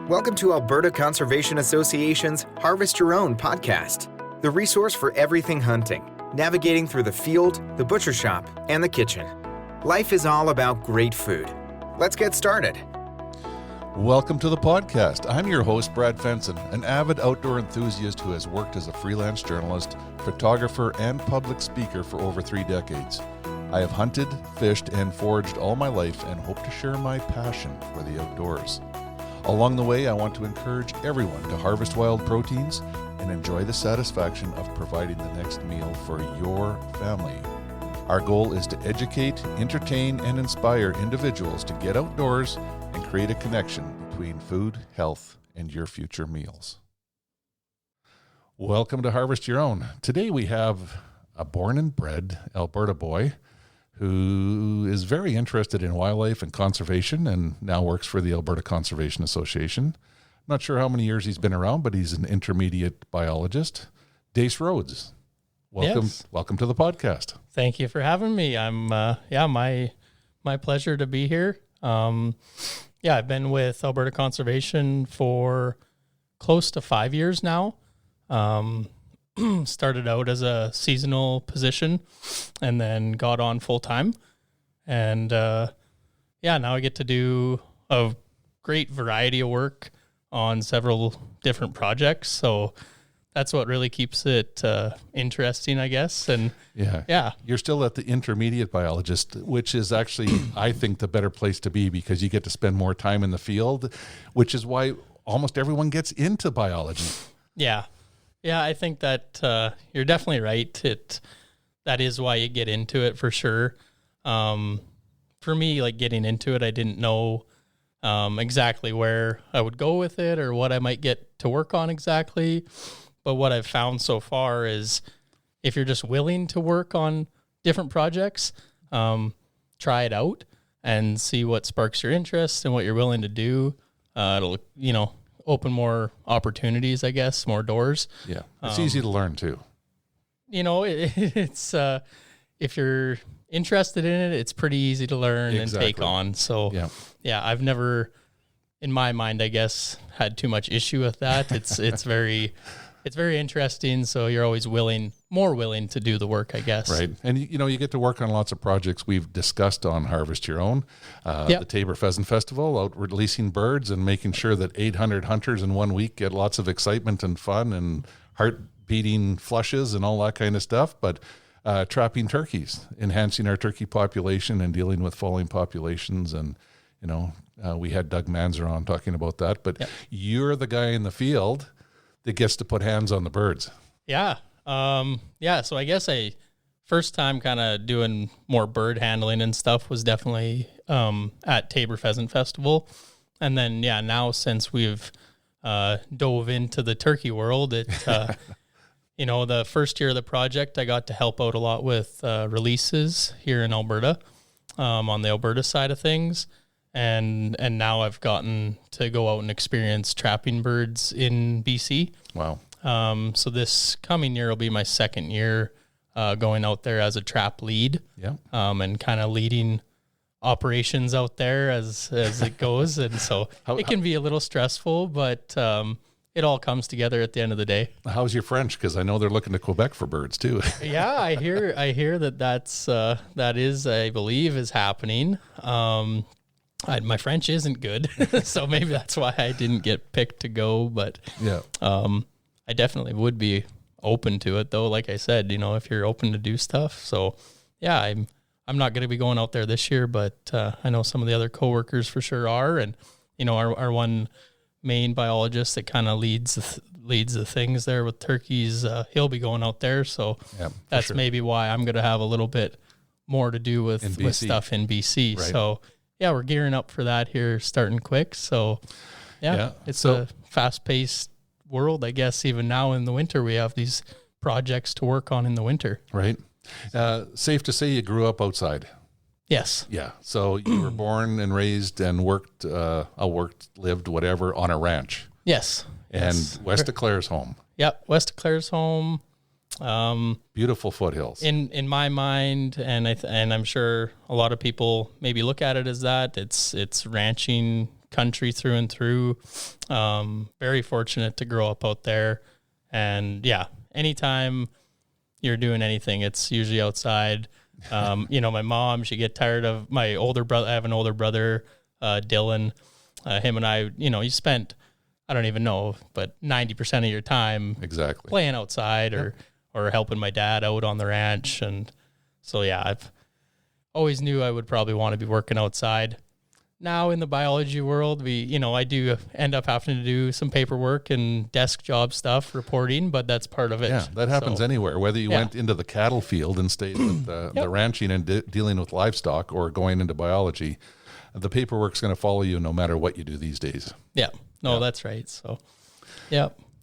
Welcome to Alberta Conservation Association's Harvest Your Own podcast, the resource for everything hunting, navigating through the field, the butcher shop, and the kitchen. Life is all about great food. Let's get started. Welcome to the podcast. I'm your host, Brad Fenson, an avid outdoor enthusiast who has worked as a freelance journalist, photographer, and public speaker for over 3 decades. I have hunted, fished, and foraged all my life and hope to share my passion for the outdoors. Along the way, I want to encourage everyone to harvest wild proteins and enjoy the satisfaction of providing the next meal for your family. Our goal is to educate, entertain, and inspire individuals to get outdoors and create a connection between food, health, and your future meals. Welcome to Harvest Your Own. Today we have a born and bred Alberta boy who is very interested in wildlife and conservation and now works for the Alberta Conservation Association. Not sure how many years he's been around, but he's an intermediate biologist. Dayce Rhodes, welcome. Yes. Welcome to the podcast. Thank you for having me. I'm my pleasure to be here. I've been with Alberta Conservation for close to 5 years now. Started out as a seasonal position and then got on full time. And now I get to do a great variety of work on several different projects. So that's what really keeps it interesting, I guess. And yeah, you're still at the intermediate biologist, which is actually, I think, the better place to be because you get to spend more time in the field, which is why almost everyone gets into biology. Yeah, I think that you're definitely right. That is why you get into it for sure. For me, like getting into it, I didn't know exactly where I would go with it or what I might get to work on exactly. But what I've found so far is if you're just willing to work on different projects, try it out and see what sparks your interest and what you're willing to do. It'll, open more opportunities, I guess, more doors. Yeah. It's easy to learn too. It's if you're interested in it, it's pretty easy to learn and take on. So yeah, I've never, in my mind, I guess, had too much issue with that. It's very interesting. So you're always more willing to do the work, I guess. Right. And, you get to work on lots of projects we've discussed on Harvest Your Own, the Tabor Pheasant Festival, out releasing birds and making sure that 800 hunters in 1 week get lots of excitement and fun and heart-beating flushes and all that kind of stuff. But trapping turkeys, enhancing our turkey population and dealing with falling populations. And, we had Doug Manzer on talking about that. But you're the guy in the field that gets to put hands on the birds. Yeah. So I guess first time kind of doing more bird handling and stuff was definitely at Tabor Pheasant Festival. And then, now since we've dove into the turkey world, the first year of the project, I got to help out a lot with releases here in Alberta on the Alberta side of things. And now I've gotten to go out and experience trapping birds in BC. Wow. So this coming year will be my second year going out there as a trap lead. Yeah. And kind of leading operations out there as it goes. And so it can be a little stressful, but it all comes together at the end of the day. How's your French? Because I know they're looking to Quebec for birds too. Yeah, I hear that is, I believe, is happening. My French isn't good, so maybe that's why I didn't get picked to go. But I definitely would be open to it, though. Like I said, if you're open to do stuff. So yeah, I'm not going to be going out there this year, but I know some of the other coworkers for sure are, and our one main biologist that kind of leads the things there with turkeys. He'll be going out there, so that's maybe why I'm going to have a little bit more to do with stuff in BC. Right. So. Yeah, we're gearing up for that here, starting quick. So, it's a fast-paced world, I guess. Even now in the winter, we have these projects to work on in the winter. Right. Safe to say you grew up outside. Yes. Yeah. So you were born and raised and lived, whatever, on a ranch. Yes. And west of Claresholm. Yep, west of Claresholm. Beautiful foothills. In my mind, and I'm sure a lot of people maybe look at it as that. It's ranching country through and through. Very fortunate to grow up out there. And yeah, anytime you're doing anything, it's usually outside. My mom, she get tired of my older brother. I have an older brother, Dylan. Him and I, you spent, I don't even know, but 90% of your time exactly playing outside or helping my dad out on the ranch. And so, yeah, I've always knew I would probably want to be working outside. Now in the biology world, I do end up having to do some paperwork and desk job stuff, reporting, but that's part of it. Yeah, that happens anywhere, whether you went into the cattle field and stayed with the ranching and dealing with livestock or going into biology. The paperwork's going to follow you no matter what you do these days. Yeah, that's right. So,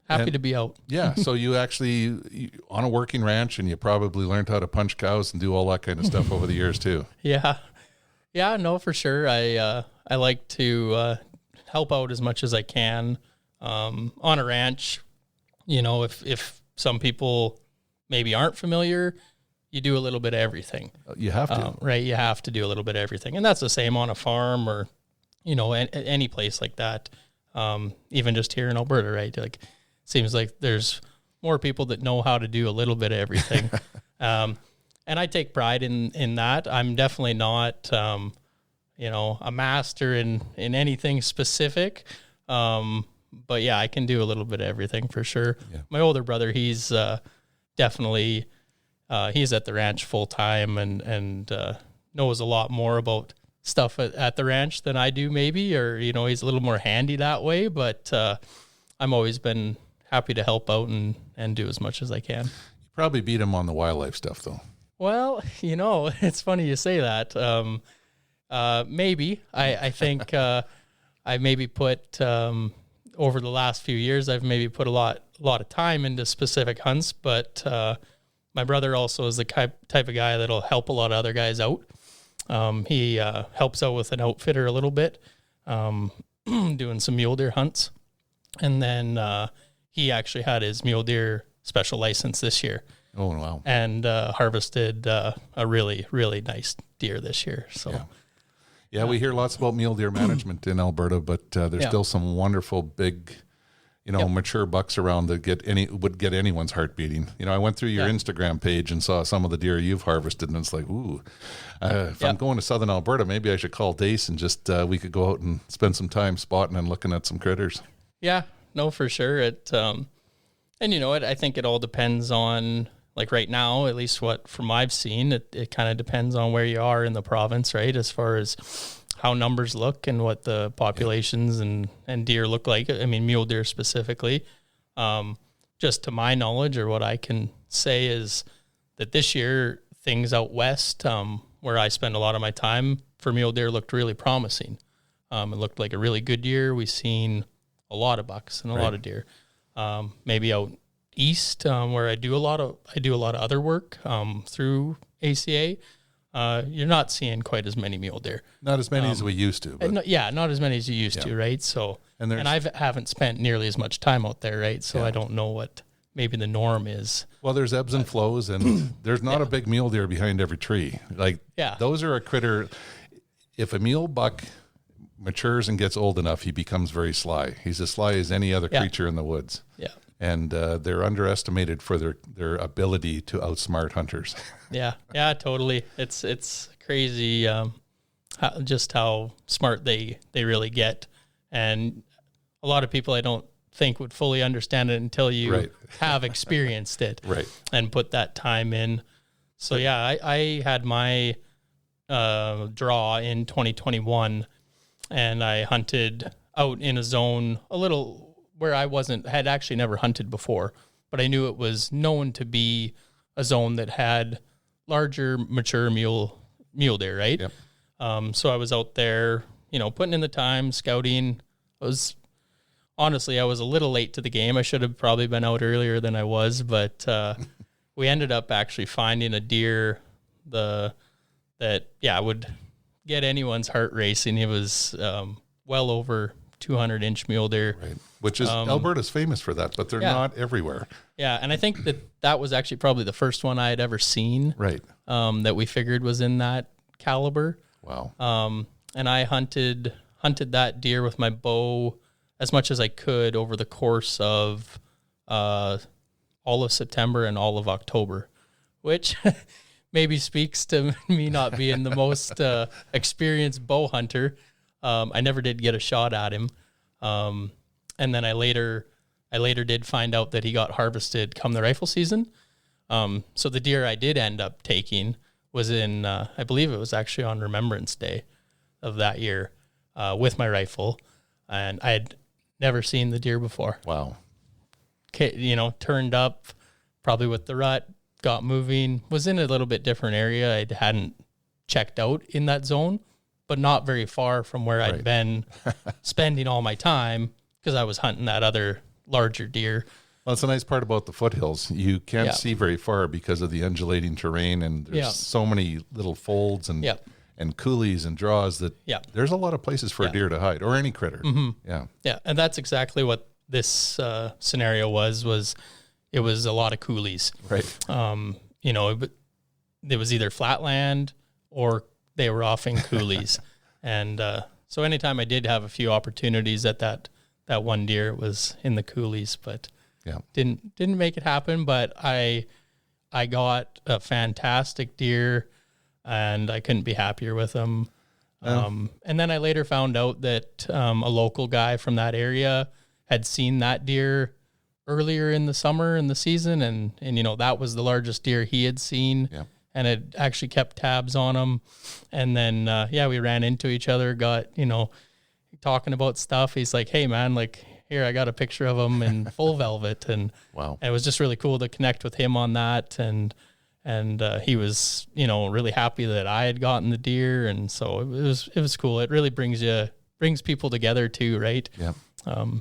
happy to be out. Yeah, so you actually, on a working ranch, and you probably learned how to punch cows and do all that kind of stuff over the years too. Yeah, no, for sure. I like to help out as much as I can on a ranch. If some people maybe aren't familiar, you do a little bit of everything. You have to. Right, you have to do a little bit of everything. And that's the same on a farm or, any place like that. Even just here in Alberta, right? Like, seems like there's more people that know how to do a little bit of everything. And I take pride in that. I'm definitely not, a master in anything specific. But yeah, I can do a little bit of everything for sure. Yeah. My older brother, he's definitely, he's at the ranch full time and knows a lot more about stuff at the ranch than I do maybe, or, he's a little more handy that way. But I'm always been happy to help out and do as much as I can. You probably beat him on the wildlife stuff though. Well, it's funny you say that. Maybe. I think I maybe put over the last few years, I've maybe put a lot of time into specific hunts, but my brother also is the type of guy that'll help a lot of other guys out. He helps out with an outfitter a little bit, doing some mule deer hunts. And then he actually had his mule deer special license this year. Oh, wow. And harvested a really, really nice deer this year. So, yeah, we hear lots about mule deer management in Alberta, but there's still some wonderful big, mature bucks around that would get anyone's heart beating. I went through your Instagram page and saw some of the deer you've harvested, and it's like, ooh, if I'm going to southern Alberta, maybe I should call Dayce and just we could go out and spend some time spotting and looking at some critters. Yeah, no, for sure. It I think it all depends on. Like right now, at least from I've seen, it kind of depends on where you are in the province, right? As far as how numbers look and what the populations and deer look like. I mean, mule deer specifically. Just to my knowledge, or what I can say is that this year, things out west, where I spend a lot of my time for mule deer, looked really promising. It looked like a really good year. We've seen a lot of bucks and a lot of deer. Maybe out east, where I do a lot of other work through ACA, you're not seeing quite as many mule deer. Not as many as we used to. But not as many as you used to, right? So, and I haven't spent nearly as much time out there, right? So I don't know what maybe the norm is. Well, there's ebbs and flows, and there's not a big mule deer behind every tree. Like, those are a critter. If a mule buck matures and gets old enough, he becomes very sly. He's as sly as any other creature in the woods. Yeah. And they're underestimated for their ability to outsmart hunters. Yeah, totally. It's crazy how smart they really get. And a lot of people I don't think would fully understand it until you have experienced it and put that time in. So I had my draw in 2021, and I hunted out in a zone a little where I had actually never hunted before, but I knew it was known to be a zone that had larger, mature mule deer, right? Yep. So I was out there, putting in the time, scouting. I was a little late to the game. I should have probably been out earlier than I was, but we ended up actually finding a deer that would get anyone's heart racing. It was well over 200-inch mule deer. Right. Which is, Alberta's famous for that, but they're not everywhere. Yeah, and I think that was actually probably the first one I had ever seen. Right. That we figured was in that caliber. Wow. And I hunted hunted that deer with my bow as much as I could over the course of all of September and all of October, which maybe speaks to me not being the most experienced bow hunter. I never did get a shot at him. And then I later did find out that he got harvested come the rifle season. So the deer I did end up taking was in, I believe it was actually on Remembrance Day of that year, with my rifle. And I had never seen the deer before. Wow. Turned up probably with the rut, got moving, was in a little bit different area. I hadn't checked out in that zone, but not very far from where I'd been spending all my time because I was hunting that other larger deer. Well, that's a nice part about the foothills. You can't see very far because of the undulating terrain, and there's so many little folds and coulees and draws that there's a lot of places for a deer to hide, or any critter. Mm-hmm. Yeah, and that's exactly what this scenario was it was a lot of coulees. Right. It was either flatland or they were off in coulees. And so anytime I did have a few opportunities at that one deer, it was in the coulees, but didn't make it happen. But I got a fantastic deer and I couldn't be happier with him. And then I later found out that a local guy from that area had seen that deer earlier in the summer in the season. And that was the largest deer he had seen. Yeah. And it actually kept tabs on him. And then, we ran into each other, got, talking about stuff. He's like, hey man, like here, I got a picture of him in full velvet. And wow. And it was just really cool to connect with him on that. And he was, really happy that I had gotten the deer. And so it was cool. It really brings people together too, right? Yeah.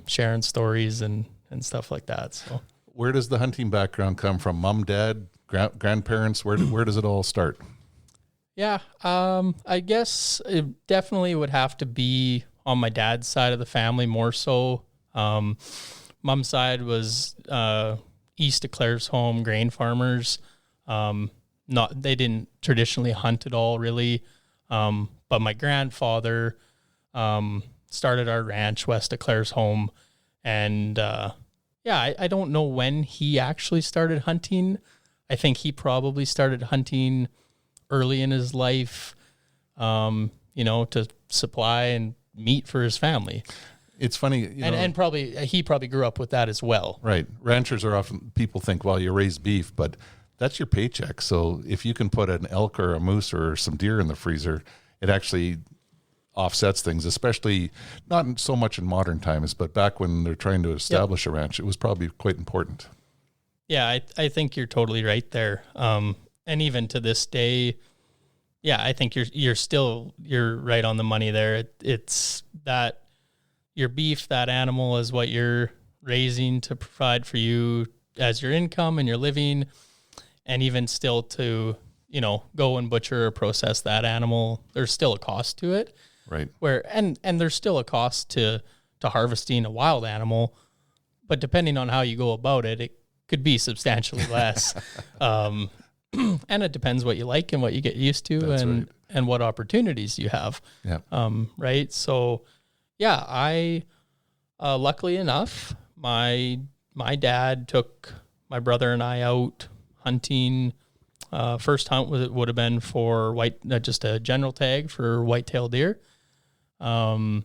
Sharing stories and stuff like that. So where does the hunting background come from? Mom, dad, grandparents? Where does it all start? Yeah. I guess it definitely would have to be on my dad's side of the family more so. Mom's side was east of Claresholm, grain farmers. They didn't traditionally hunt at all, really. But my grandfather started our ranch west of Claresholm, and I don't know when he actually started hunting. I think he probably started hunting early in his life, to supply and meat for his family. It's funny, and probably he grew up with that as well. Right. Ranchers are often, people think, well, you raise beef, but that's your paycheck. So if you can put an elk or a moose or some deer in the freezer, it actually offsets things, especially not so much in modern times, but back when they're trying to establish a ranch, it was probably quite important. Yeah, I think you're totally right there. And even to this day, I think you're right on the money there. It's that your beef, that animal is what you're raising to provide for you as your income and your living. And even still to, go and butcher or process that animal, there's still a cost to it. Right. And there's still a cost to harvesting a wild animal, but depending on how you go about it, it could be substantially less. And it depends what you like and what you get used to. That's and right. And what opportunities you have. Yeah. Right. So I luckily enough, my dad took my brother and I out hunting. First hunt would have been for just a general tag for whitetail deer. And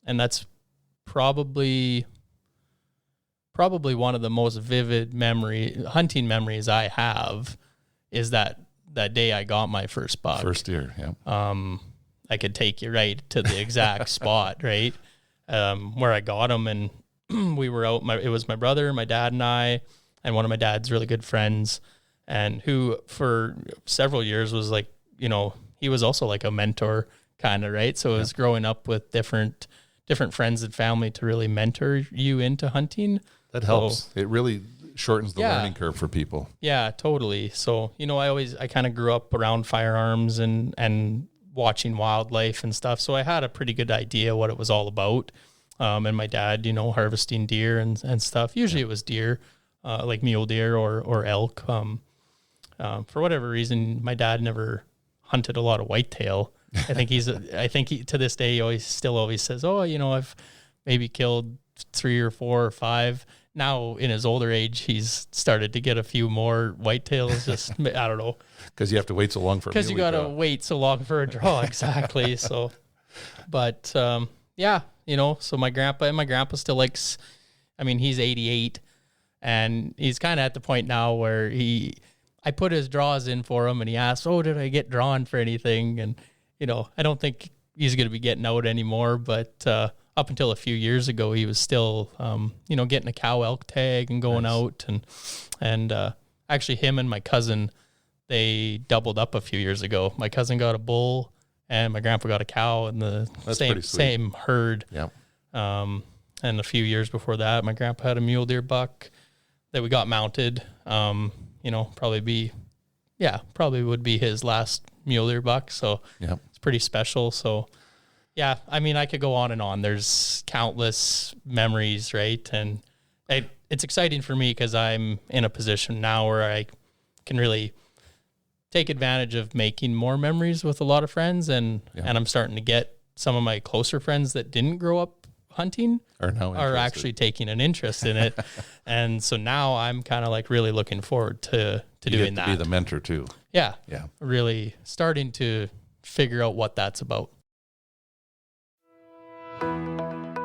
that's probably one of the most vivid hunting memories I have is that day I got my first buck. First deer, yeah. I could take you right to the exact spot, right? Where I got him, and we were out, it was my brother, my dad and I, and one of my dad's really good friends, and who for several years was like, he was also like a mentor kind of, right? So it was growing up with different friends and family to really mentor you into hunting. That helps. So, it really shortens the learning curve for people. Yeah, totally. So, I kind of grew up around firearms and watching wildlife and stuff. So I had a pretty good idea what it was all about. And my dad, harvesting deer and stuff. Usually it was deer, like mule deer or elk. For whatever reason, my dad never hunted a lot of whitetail. I think he to this day he still always says, oh, I've maybe killed 3 or 4 or 5. Now in his older age, he's started to get a few more whitetails. Just I don't know, because you have to wait so long for. Because you got to wait so long for a draw, exactly. So, but yeah, so my grandpa still likes. I mean, he's 88, and he's kind of at the point now where I put his draws in for him, and he asked, "Oh, did I get drawn for anything?" And I don't think he's going to be getting out anymore, but up until a few years ago, he was still, getting a cow elk tag and going out, and actually him and my cousin, they doubled up a few years ago. My cousin got a bull, and my grandpa got a cow in the same herd. Yeah. And a few years before that, my grandpa had a mule deer buck that we got mounted. Probably would be his last mule deer buck. So it's pretty special. So yeah, I mean, I could go on and on. There's countless memories, right? And it's exciting for me because I'm in a position now where I can really take advantage of making more memories with a lot of friends. And I'm starting to get some of my closer friends that didn't grow up hunting are actually taking an interest in it. And so now I'm kind of like really looking forward to doing that. Be the mentor too. Yeah. Really starting to figure out what that's about.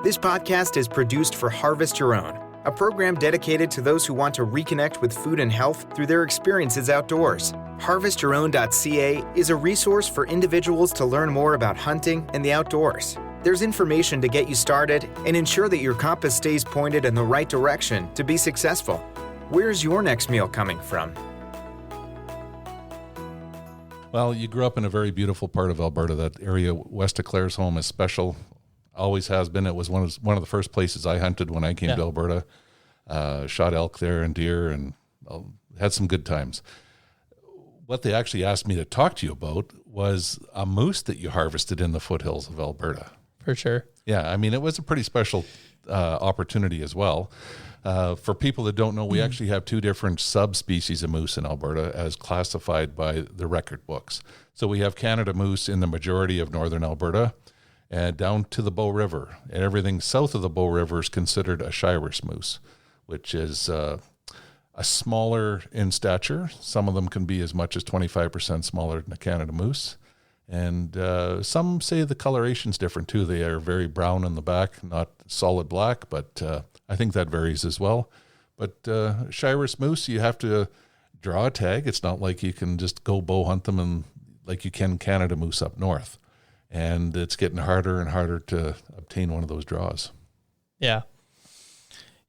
This podcast is produced for Harvest Your Own, a program dedicated to those who want to reconnect with food and health through their experiences outdoors. HarvestYourOwn.ca is a resource for individuals to learn more about hunting and the outdoors. There's information to get you started and ensure that your compass stays pointed in the right direction to be successful. Where's your next meal coming from? Well, you grew up in a very beautiful part of Alberta. That area west of Claresholm is special. Always has been. It was one of the first places I hunted when I came to Alberta. Shot elk there and deer, and had some good times. What they actually asked me to talk to you about was a moose that you harvested in the foothills of Alberta. For sure. Yeah, I mean, it was a pretty special opportunity as well. For people that don't know, we actually have 2 different subspecies of moose in Alberta as classified by the record books. So we have Canada moose in the majority of northern Alberta, and down to the Bow River. And everything south of the Bow River is considered a Shiras moose, which is a smaller in stature. Some of them can be as much as 25% smaller than a Canada moose. And some say the coloration's different too. They are very brown in the back, not solid black, but I think that varies as well. But Shiras moose, you have to draw a tag. It's not like you can just go bow hunt them and like you can Canada moose up north. And it's getting harder and harder to obtain one of those draws. Yeah.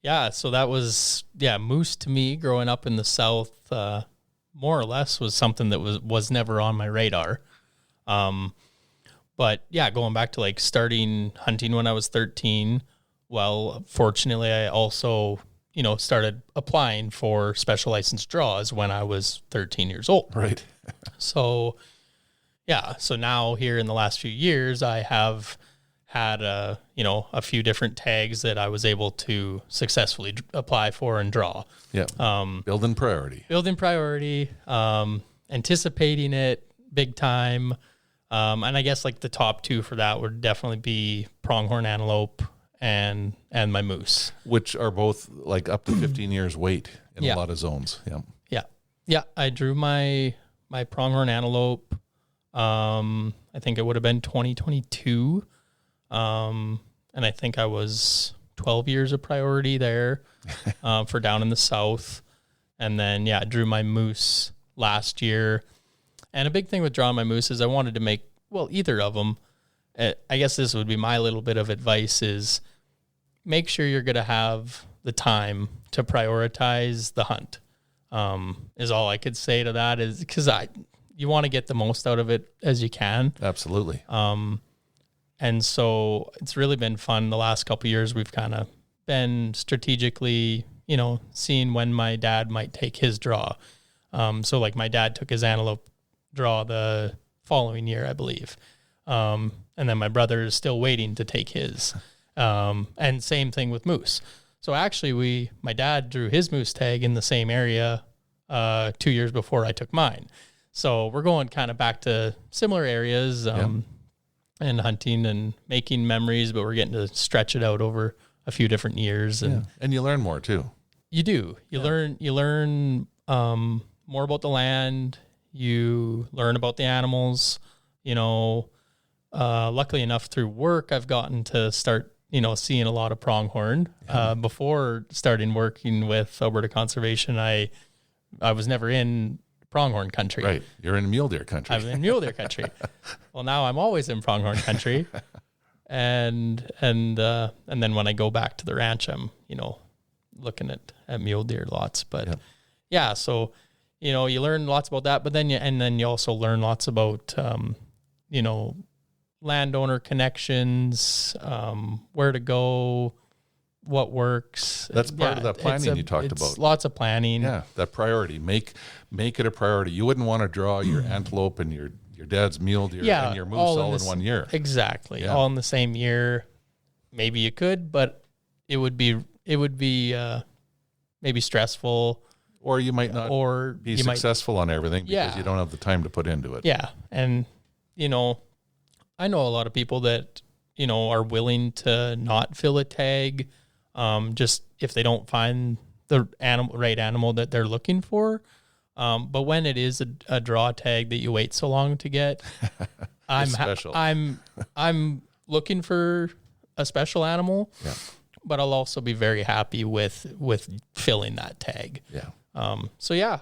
Yeah, so that was, moose to me growing up in the South, more or less was something that was never on my radar. But yeah, going back to like starting hunting when I was 13, well, fortunately I also, started applying for special license draws when I was 13 years old. Right. So now here in the last few years, I have had a few different tags that I was able to successfully apply for and draw. Yeah. Building priority, anticipating it big time. And I guess like the top 2 for that would definitely be pronghorn antelope and my moose, which are both like up to 15 years wait in a lot of zones. Yeah. I drew my pronghorn antelope. I think it would have been 2022. And I think I was 12 years of priority there, for down in the South. And then, I drew my moose last year. And a big thing with drawing my moose is I wanted to make, either of them. I guess this would be my little bit of advice is make sure you're going to have the time to prioritize the hunt. Is all I could say to that is because you want to get the most out of it as you can. Absolutely. And so it's really been fun. The last couple of years, we've kind of been strategically, seeing when my dad might take his draw. So like my dad took his antelope draw the following year, I believe. And then my brother is still waiting to take his. And same thing with moose. So actually my dad drew his moose tag in the same area 2 years before I took mine. So we're going kind of back to similar areas and hunting and making memories, but we're getting to stretch it out over a few different years. And you learn more too. You do. You learn more about the land. You learn about the animals. Luckily enough through work, I've gotten to start, seeing a lot of pronghorn. Before starting working with Alberta Conservation, I was never in pronghorn country. Right. You're in mule deer country. I'm in mule deer country. Well, now I'm always in pronghorn country. And then when I go back to the ranch, I'm, looking at mule deer lots. But so, you learn lots about that, but then you also learn lots about, landowner connections, where to go, what works. That's part of that planning you talked about. Lots of planning. Yeah, that priority. Make it a priority. You wouldn't want to draw your antelope and your dad's mule deer and your moose all in 1 year. Exactly. Yeah. All in the same year. Maybe you could, but it would be maybe stressful. Or you might not be successful on everything because you don't have the time to put into it. Yeah. And, I know a lot of people that, are willing to not fill a tag, just if they don't find the right animal that they're looking for. But when it is a draw tag that you wait so long to get, I'm looking for a special animal, but I'll also be very happy with filling that tag. Yeah.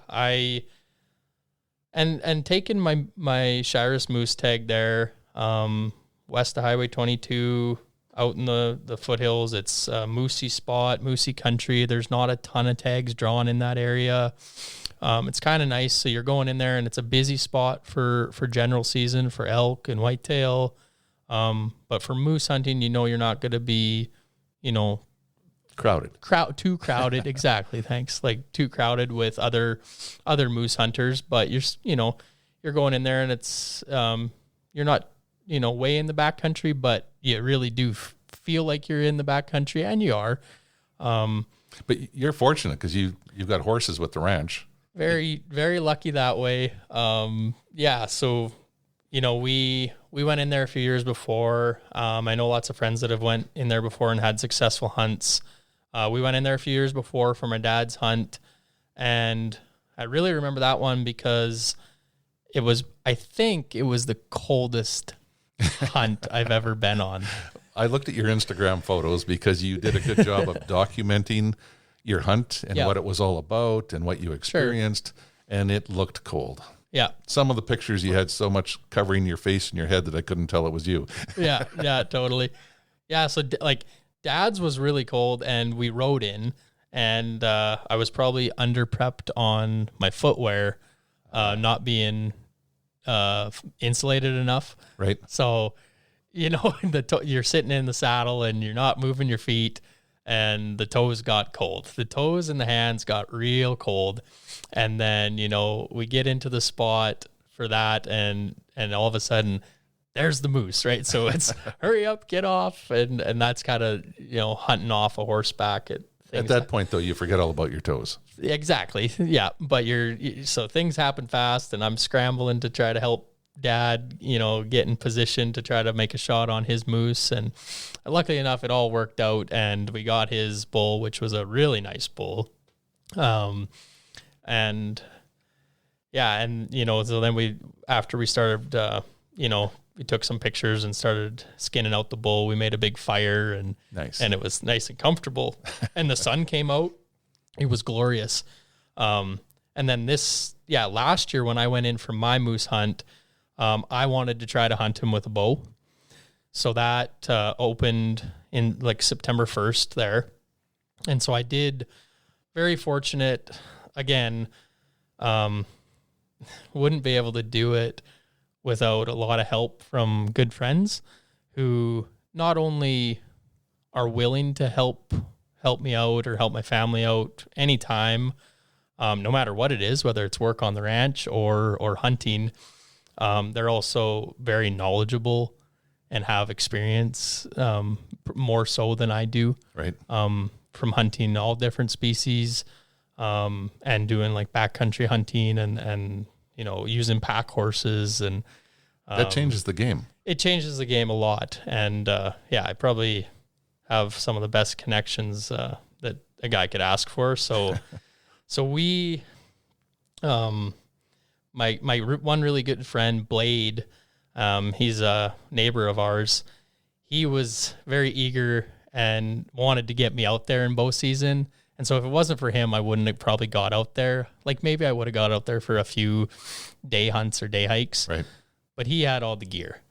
I taking my Shiras moose tag there, west of Highway 22, out in the foothills. It's a moosey spot, moosey country. There's not a ton of tags drawn in that area. It's kind of nice. So you're going in there and it's a busy spot for general season for elk and whitetail. But for moose hunting, you're not going to be, too crowded. Exactly. Thanks. Like too crowded with other moose hunters, but you're going in there and it's, you're not, way in the backcountry, but you really do feel like you're in the backcountry, and you are. But you're fortunate because you've got horses with the ranch. Very, very lucky that way. So, we went in there a few years before. I know lots of friends that have went in there before and had successful hunts. We went in there a few years before for my dad's hunt, and I really remember that one because I think it was the coldest hunt I've ever been on. I looked at your Instagram photos because you did a good job of documenting your hunt and what it was all about and what you experienced, and it looked cold. Yeah. Some of the pictures you had so much covering your face and your head that I couldn't tell it was you. Yeah, totally. Yeah, so Dad's was really cold, and we rode in, and I was probably under-prepped on my footwear, not being insulated enough. Right. So, you're sitting in the saddle and you're not moving your feet, and the toes got cold. The toes and the hands got real cold. And then, we get into the spot for that, and all of a sudden there's the moose, right? So it's hurry up, get off. And that's kind of, hunting off a horseback. At that point, though, you forget all about your toes. Exactly. Yeah. But so things happen fast, and I'm scrambling to try to help Dad, get in position to try to make a shot on his moose. And luckily enough, it all worked out, and we got his bull, which was a really nice bull. So then after we started, we took some pictures and started skinning out the bull. We made a big fire, and it was nice and comfortable. And the sun came out. It was glorious. And then last year when I went in for my moose hunt, I wanted to try to hunt him with a bow. So that opened in like September 1st there. And so I did. Very fortunate. Again, wouldn't be able to do it without a lot of help from good friends who not only are willing to help me out or help my family out anytime, no matter what it is, whether it's work on the ranch or hunting. They're also very knowledgeable and have experience, more so than I do. Right. From hunting all different species, and doing like backcountry hunting and using pack horses, and that changes the game. It changes the game a lot. And I probably have some of the best connections that a guy could ask for. So, we, my one really good friend, Blade, he's a neighbor of ours. He was very eager and wanted to get me out there in bow season. And so if it wasn't for him, I wouldn't have probably got out there. Like maybe I would have got out there for a few day hunts or day hikes. Right. But he had all the gear,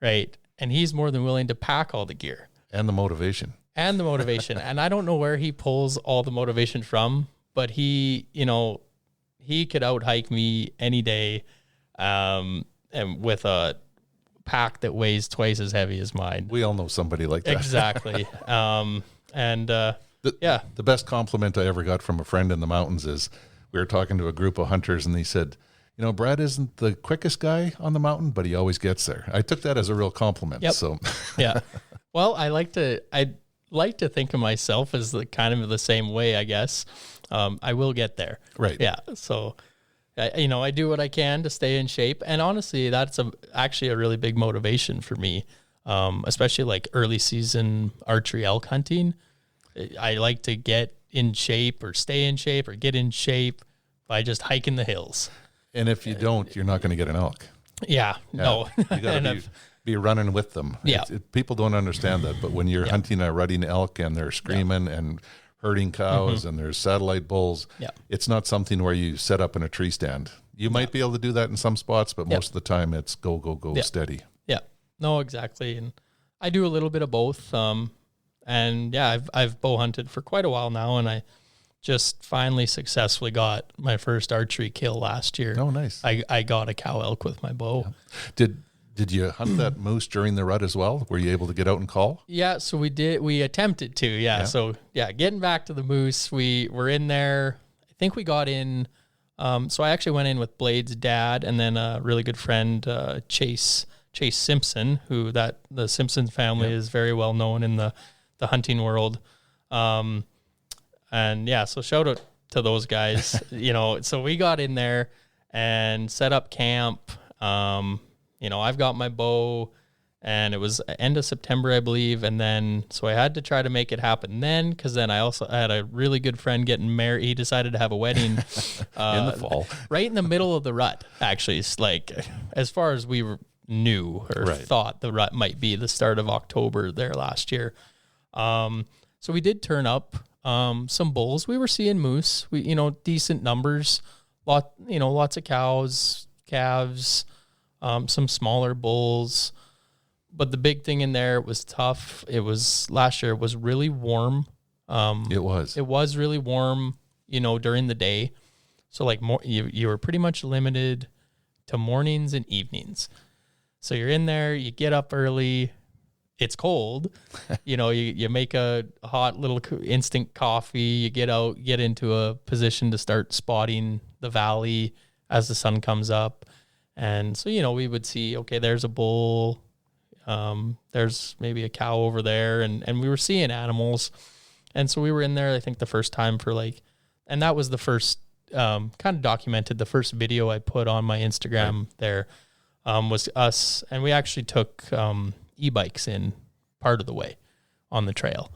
right? And he's more than willing to pack all the gear. And the motivation. And I don't know where he pulls all the motivation from, but he could out hike me any day, and with a pack that weighs twice as heavy as mine. We all know somebody like that. Exactly. The best compliment I ever got from a friend in the mountains is we were talking to a group of hunters, and he said, Brad isn't the quickest guy on the mountain, but he always gets there. I took that as a real compliment. Yep. So yeah. Well, I like to think of myself as kind of the same way, I guess. I will get there. Right. Yeah. So, I do what I can to stay in shape. And honestly, that's actually a really big motivation for me, especially like early season archery elk hunting. I like to get in shape or stay in shape or get in shape by just hiking the hills. And if you don't, you're not going to get an elk. Yeah. No. You got to be running with them. Yeah. People don't understand that, but when you're hunting a rutting elk and they're screaming and herding cows and there's satellite bulls, it's not something where you set up in a tree stand. You might be able to do that in some spots, but most of the time it's go steady. Yeah. No, exactly. And I do a little bit of both. And I've bow hunted for quite a while now, and I just finally successfully got my first archery kill last year. Oh, nice. I got a cow elk with my bow. Yeah. Did you hunt that moose during the rut as well? Were you able to get out and call? Yeah, so we did. We attempted to, yeah. So, getting back to the moose, we were in there. I think we got in. So I actually went in with Blade's dad and then a really good friend, Chase Simpson, who the Simpson family is very well known in the hunting world. So shout out to those guys. So we got in there and set up camp. I've got my bow, and it was end of September, I believe. And then, so I had to try to make it happen then, because then I also had a really good friend getting married. He decided to have a wedding in the fall, right in the middle of the rut. Actually, it's like, as far as we knew or thought, the rut might be the start of October there last year. So we did turn up some bulls. We were seeing moose. We decent numbers. Lots of cows, calves. Some smaller bulls, but the big thing in there was tough. Last year it was really warm. It was really warm, during the day. So like you were pretty much limited to mornings and evenings. So you're in there, you get up early, it's cold, you make a hot little instant coffee, you get out, get into a position to start spotting the valley as the sun comes up. And so, we would see, okay, there's a bull, there's maybe a cow over there, and we were seeing animals. And so we were in there, I think the first time and that was the first, kind of documented, the first video I put on my Instagram there, was us, and we actually took e-bikes in part of the way on the trail,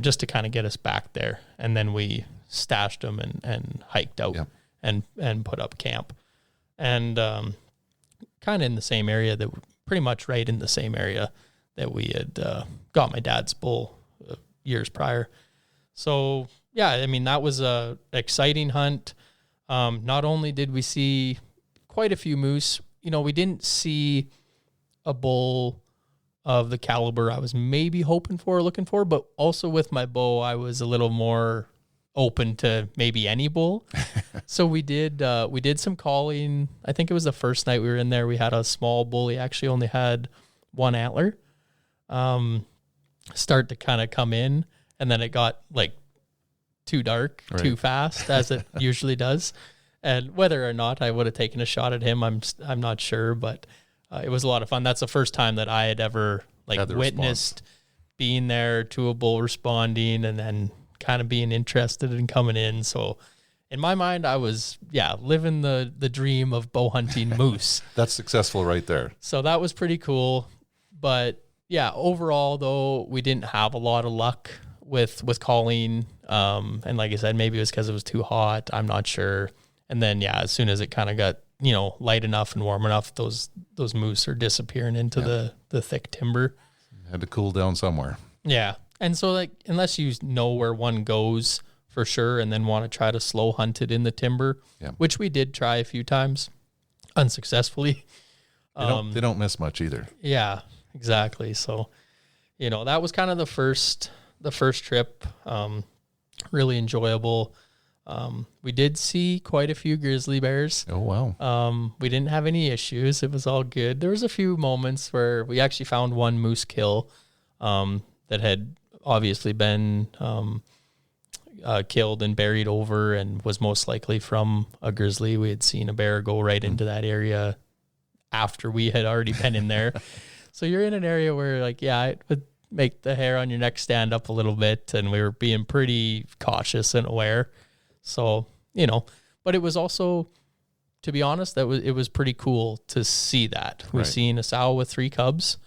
just to kind of get us back there. And then we stashed them and hiked out and put up camp. And kind of in the same area pretty much right in the same area that we had got my dad's bull years prior. So, that was a exciting hunt. Not only did we see quite a few moose, we didn't see a bull of the caliber I was maybe hoping for or looking for, but also with my bow, I was a little more open to maybe any bull. So we did some calling. I think it was the first night we were in there. We had a small bull. He actually only had one antler, start to kind of come in, and then it got like too dark, too fast, as it usually does. And whether or not I would have taken a shot at him, I'm not sure, but it was a lot of fun. That's the first time that I had ever witnessed being there to a bull responding and then kind of being interested in coming in. So in my mind, I was, living the dream of bow hunting moose. That's successful right there. So that was pretty cool. But yeah, overall though, we didn't have a lot of luck with calling. And like I said, maybe it was because it was too hot. I'm not sure. And then, as soon as it kind of got, light enough and warm enough, those moose are disappearing into the thick timber. Had to cool down somewhere. Yeah. And so like, unless you know where one goes for sure, and then want to try to slow hunt it in the timber, which we did try a few times unsuccessfully. They don't miss much either. Yeah, exactly. So, that was kind of the first trip. Really enjoyable. We did see quite a few grizzly bears. Oh, wow. We didn't have any issues. It was all good. There was a few moments where we actually found one moose kill, that had obviously been, killed and buried over and was most likely from a grizzly. We had seen a bear go right into that area after we had already been in there. So you're in an area where like, it would make the hair on your neck stand up a little bit, and we were being pretty cautious and aware. So, but it was also, to be honest, it was pretty cool to see that. We've seen a sow with 3 cubs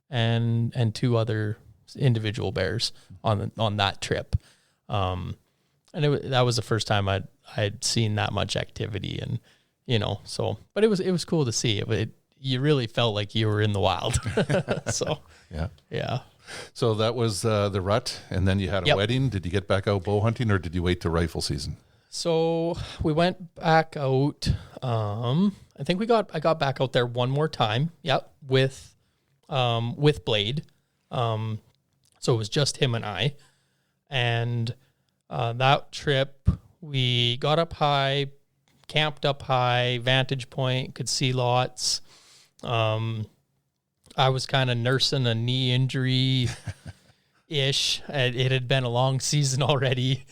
and 2 other individual bears on that trip. And that was the first time I'd seen that much activity, and, but it was cool to see it. You really felt like you were in the wild. So, yeah. So that was the rut, and then you had a wedding. Did you get back out bow hunting, or did you wait to rifle season? So we went back out. I think I got back out there one more time. Yep, with Blade. So it was just him and I, and that trip we got up high, camped up high, vantage point, could see lots. I was kind of nursing a knee injury ish. It had been a long season already.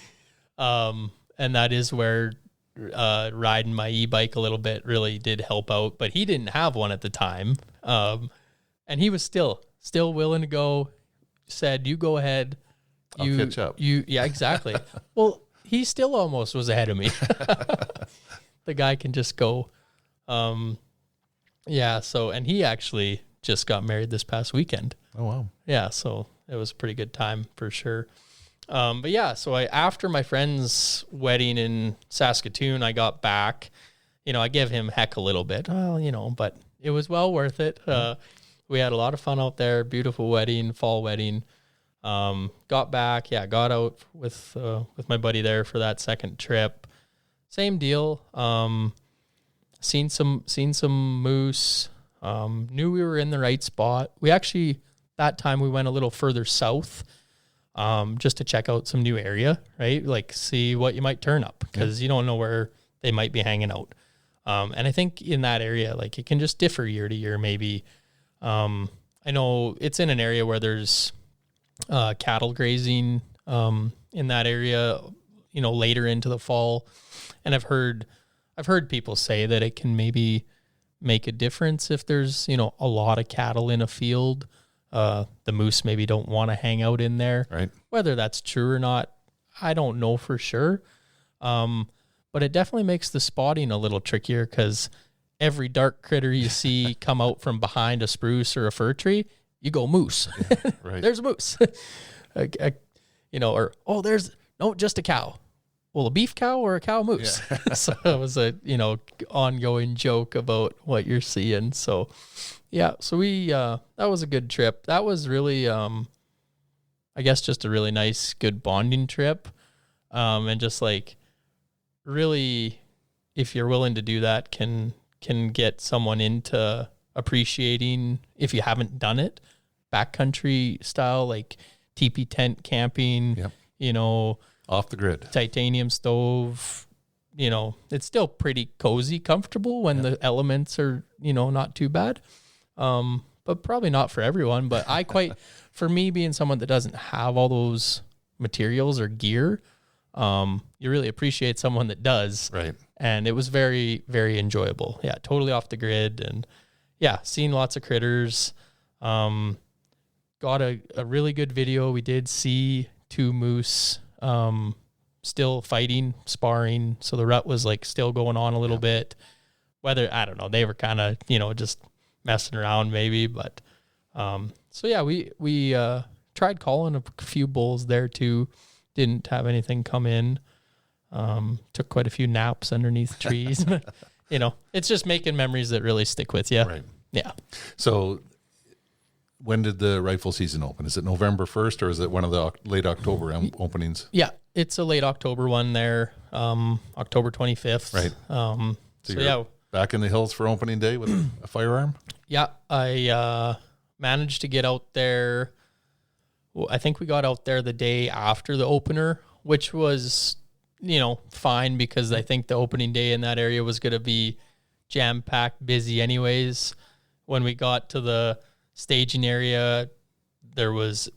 And that is where riding my e-bike a little bit really did help out. But he didn't have one at the time. And he was still willing to go. Said, you go ahead. I'll catch up. Yeah, exactly. Well, he still almost was ahead of me. The guy can just go. So, and he actually just got married this past weekend. Oh, wow. Yeah, so it was a pretty good time for sure. So after my friend's wedding in Saskatoon, I got back. I gave him heck a little bit. Well, but it was well worth it. We had a lot of fun out there. Beautiful wedding, fall wedding. Got back, got out with my buddy there for that second trip. Same deal. Seen some moose. Knew we were in the right spot. We actually, that time we went a little further south, just to check out some new area, right? Like see what you might turn up, because you don't know where they might be hanging out. And I think in that area, like it can just differ year to year, maybe. I know it's in an area where there's cattle grazing in that area, later into the fall. And I've heard people say that it can maybe make a difference if there's, a lot of cattle in a field. The moose maybe don't want to hang out in there. Right. Whether that's true or not, I don't know for sure. But it definitely makes the spotting a little trickier, because every dark critter you see come out from behind a spruce or a fir tree, you go moose. Yeah, right. There's a moose. There's just a cow. Well, a beef cow or a cow moose? Yeah. So it was a, ongoing joke about what you're seeing. So, so we, that was a good trip. That was really, I guess just a really nice, good bonding trip. And just like really, if you're willing to do that, can get someone into appreciating, if you haven't done it, backcountry style, like teepee tent camping, off the grid, titanium stove, it's still pretty cozy, comfortable when the elements are, not too bad. But probably not for everyone, but for me being someone that doesn't have all those materials or gear, you really appreciate someone that does. Right. And it was very, very enjoyable. Yeah. Totally off the grid, and seen lots of critters. Got a really good video. We did see 2 moose, still fighting, sparring. So the rut was like still going on a little bit. Whether, I don't know, they were kind of, just messing around maybe. But so yeah, we tried calling a few bulls there too. Didn't have anything come in. Took quite a few naps underneath trees. It's just making memories that really stick with you. Right. Yeah. So when did the rifle season open? Is it November 1st or is it one of the late October openings? Yeah, it's a late October one there, October 25th. Right. So yeah. Back in the hills for opening day with a firearm? Yeah, I managed to get out there. Well, I think we got out there the day after the opener, which was, fine because I think the opening day in that area was going to be jam-packed, busy anyways. When we got to the staging area, there was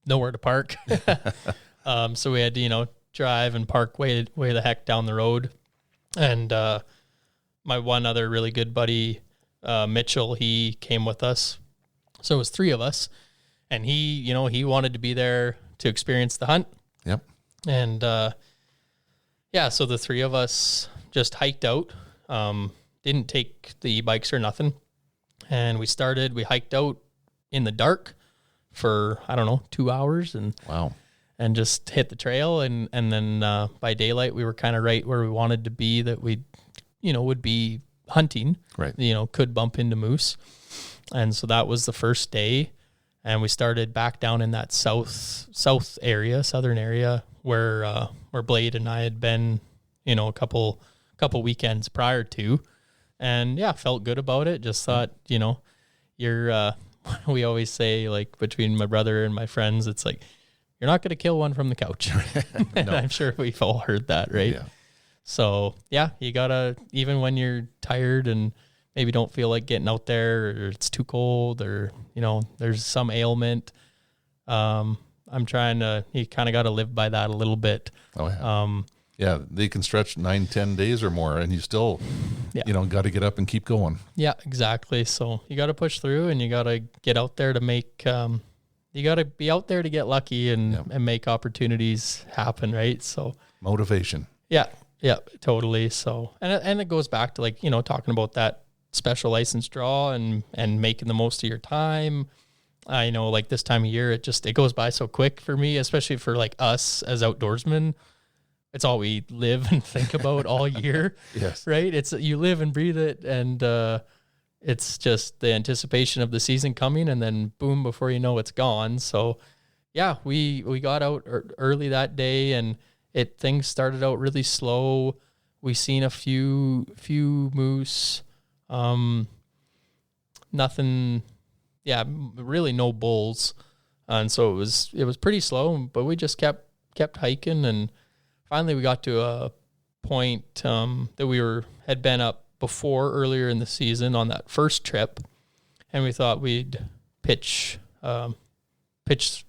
nowhere to park. So we had to, drive and park way the heck down the road. And my one other really good buddy, Mitchell, he came with us. So it was 3 of us. And he, he wanted to be there to experience the hunt. Yep. And so the 3 of us just hiked out. Didn't take the e-bikes or nothing. And we hiked out in the dark for, 2 hours and wow. And just hit the trail. And then by daylight, we were kind of right where we wanted to be, that we, would be hunting, right? Could bump into moose. And so that was the first day. And we started back down in that southern area where Blade and I had been, a couple weekends prior to. And yeah, felt good about it. Just thought, you're, we always say, like, between my brother and my friends, it's like, you're not going to kill one from the couch. And I'm sure we've all heard that, right? Yeah. So yeah, you gotta, even when you're tired and maybe don't feel like getting out there, or it's too cold, or, there's some ailment. You kind of got to live by that a little bit. Oh yeah. Yeah, they can stretch 9-10 days or more, and you still, got to get up and keep going. Yeah, exactly. So you got to push through, and you got to get out there to make, you got to be out there to get lucky and make opportunities happen, right? So motivation. Yeah, totally. So, and it goes back to, like, talking about that special license draw and making the most of your time. I know, like, this time of year, it goes by so quick for me, especially for, like, us as outdoorsmen. It's all we live and think about all year. Yes. Right? It's, you live and breathe it, and it's just the anticipation of the season coming, and then boom, before you know, it's gone. So yeah, we got out early that day, and things started out really slow. We seen a few moose, nothing, really no bulls. And so it was pretty slow, but we just kept hiking, and finally we got to a point that we had been up before earlier in the season on that first trip, and we thought we'd pitch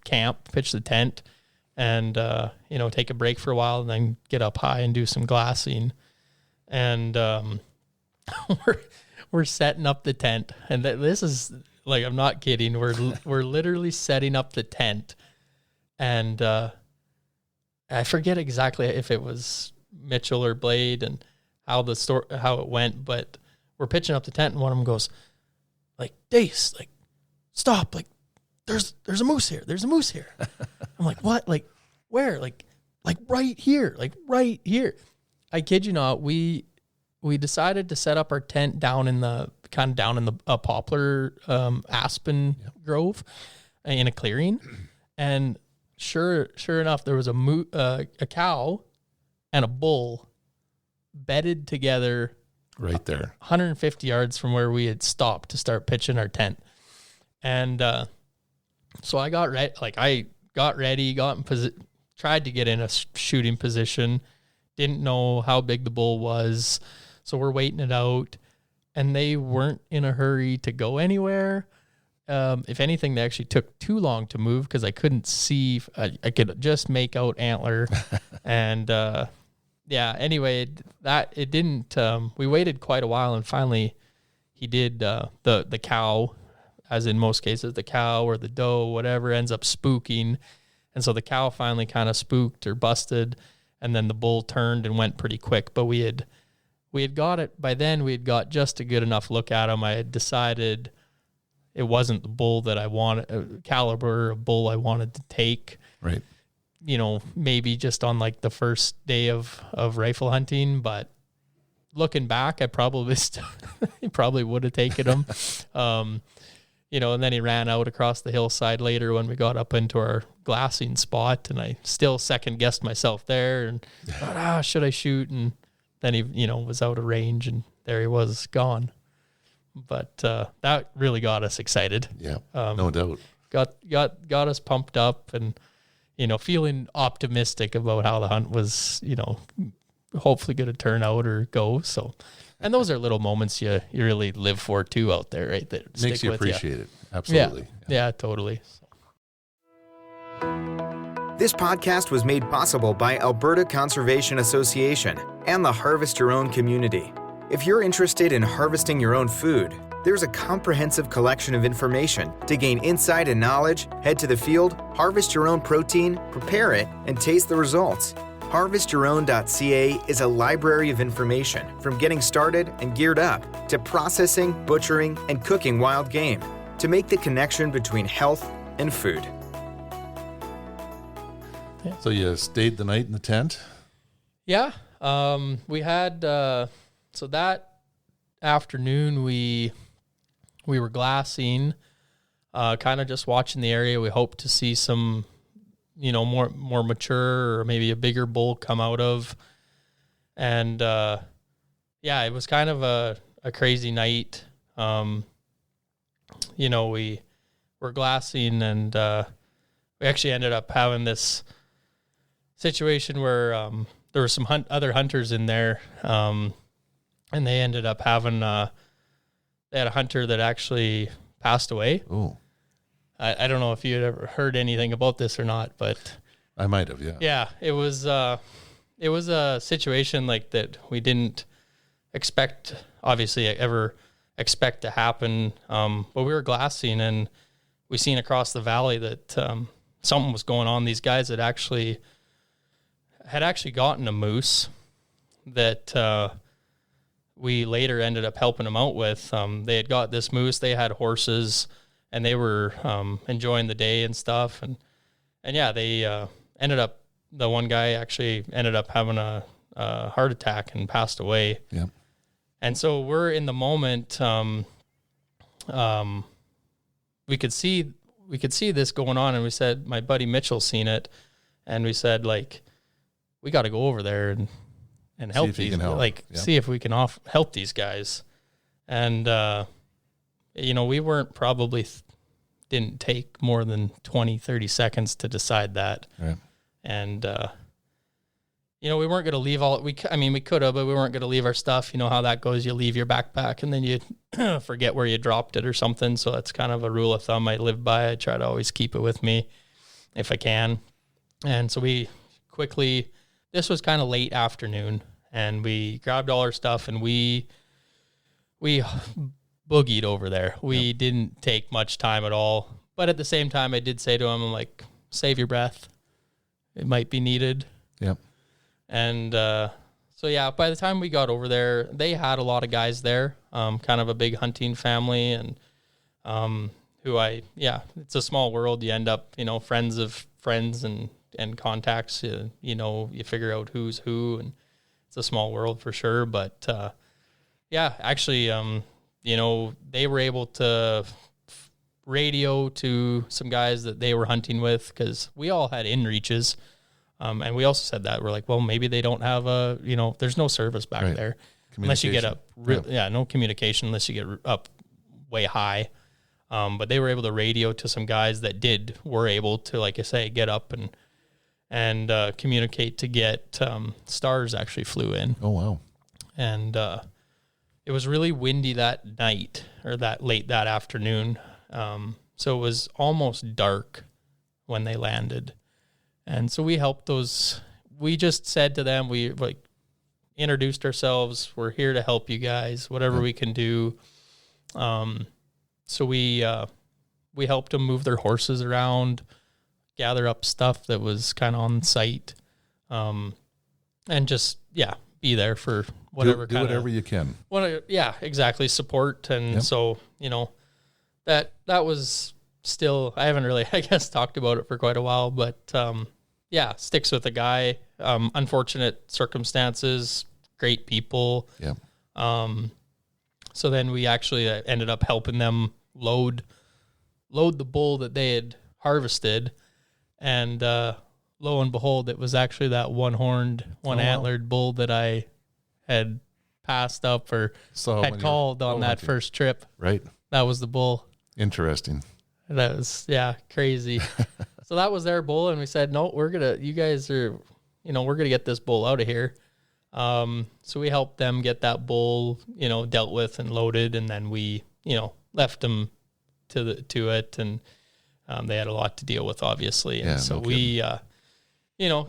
camp, pitch the tent, and take a break for a while, and then get up high and do some glassing. And we're setting up the tent, and this is, like, I'm not kidding. We're literally setting up the tent, and I forget exactly if it was Mitchell or Blade and how it went, but we're pitching up the tent, and one of them goes, like, Dayce, like, stop, like, there's a moose here. There's a moose here. I'm like, what? Like, where? Like right here. Like, right here. I kid you not. We decided to set up our tent down in the poplar aspen grove in a clearing, and sure enough, there was a cow and a bull bedded together right there, 150 yards from where we had stopped to start pitching our tent. And so I got ready, got in position, tried to get in a shooting position, didn't know how big the bull was, so we're waiting it out, and they weren't in a hurry to go anywhere. If anything, they actually took too long to move because I couldn't see. I could just make out antler. And anyway, it didn't. We waited quite a while, and finally he did. The cow, as in most cases, the cow or the doe, whatever, ends up spooking. And so the cow finally kind of spooked or busted, and then the bull turned and went pretty quick. But we had got it by then. We had got just a good enough look at him. I had decided it wasn't the bull that I wanted, caliber of bull I wanted to take. Right. You know, maybe just on like the first day of rifle hunting, but looking back, I probably probably would have taken him. You know, and then he ran out across the hillside later when we got up into our glassing spot, and I still second guessed myself there and thought, should I shoot? And then he, you know, was out of range, and there he was, gone. But that really got us excited. Yeah, no doubt. Got us pumped up, and you know, feeling optimistic about how the hunt was, you know, hopefully going to turn out or go. So, and those are little moments you really live for too out there, right? That makes you appreciate it. Absolutely. Yeah, totally. This podcast was made possible by Alberta Conservation Association and the Harvest Your Own community. If you're interested in harvesting your own food, there's a comprehensive collection of information. To gain insight and knowledge, head to the field, harvest your own protein, prepare it, and taste the results. HarvestYourOwn.ca is a library of information from getting started and geared up to processing, butchering, and cooking wild game to make the connection between health and food. So you stayed the night in the tent? Yeah. We had, so that afternoon we were glassing, kind of just watching the area. We hoped to see some, you know, more mature or maybe a bigger bull come out of. And, yeah, it was kind of a crazy night. You know, we were glassing, and, we actually ended up having this situation where, there were some other hunters in there, and they ended up having, they had a hunter that actually passed away. Oh. I don't know if you had ever heard anything about this or not, but I might have, yeah. Yeah, it was a situation like that we didn't ever expect to happen. But we were glassing, and we seen across the valley that something was going on. These guys had actually gotten a moose that we later ended up helping them out with. They had got this moose. They had horses, and they were enjoying the day and stuff. And yeah, they the one guy actually ended up having a heart attack and passed away. Yeah. And so we're in the moment. We could see this going on, and we said, my buddy Mitchell seen it, and we said, like, we got to go over there and help these, see if we can help these guys. And, you know, we weren't probably, didn't take more than 20, 30 seconds to decide that. Right. And, you know, we weren't going to leave we could have, but we weren't going to leave our stuff. You know how that goes. You leave your backpack and then you forget where you dropped it or something. So that's kind of a rule of thumb I live by. I try to always keep it with me if I can. And so we quickly, this was kind of late afternoon, and we grabbed all our stuff and we boogied over there. We didn't take much time at all. But at the same time, I did say to him, I'm like, save your breath. It might be needed. Yep. And so, yeah, by the time we got over there, they had a lot of guys there, kind of a big hunting family, and it's a small world. You end up, you know, friends of friends and contacts, you know, you figure out who's who, and it's a small world for sure. But, yeah, actually, you know, they were able to radio to some guys that they were hunting with, because we all had inReaches. And we also said that we're like, well, maybe they don't have there's no service back there unless you get up. No communication unless you get up way high. But they were able to radio to some guys that were able to, like I say, get up and communicate to get, stars actually flew in. Oh, wow. And, it was really windy that night, or that late that afternoon. So it was almost dark when they landed. And so we helped those. We just said to them, we introduced ourselves. We're here to help you guys, whatever we can do. So we helped them move their horses around, gather up stuff that was kind of on site. and just, be there for whatever do whatever you can. Exactly. Support. And so, that was still, I haven't really, I guess, talked about it for quite a while, but, sticks with the guy. Unfortunate circumstances, great people. Yeah. So then we actually ended up helping them load the bull that they had harvested, and lo and behold, it was actually that one-horned, one-antlered bull that I had passed up or had called on that first trip. Right. That was the bull. Interesting. That was, crazy. So that was their bull, and we said, no, we're going to get this bull out of here. So we helped them get that bull, dealt with and loaded, and then we, left them to it, and they had a lot to deal with, obviously. And so we,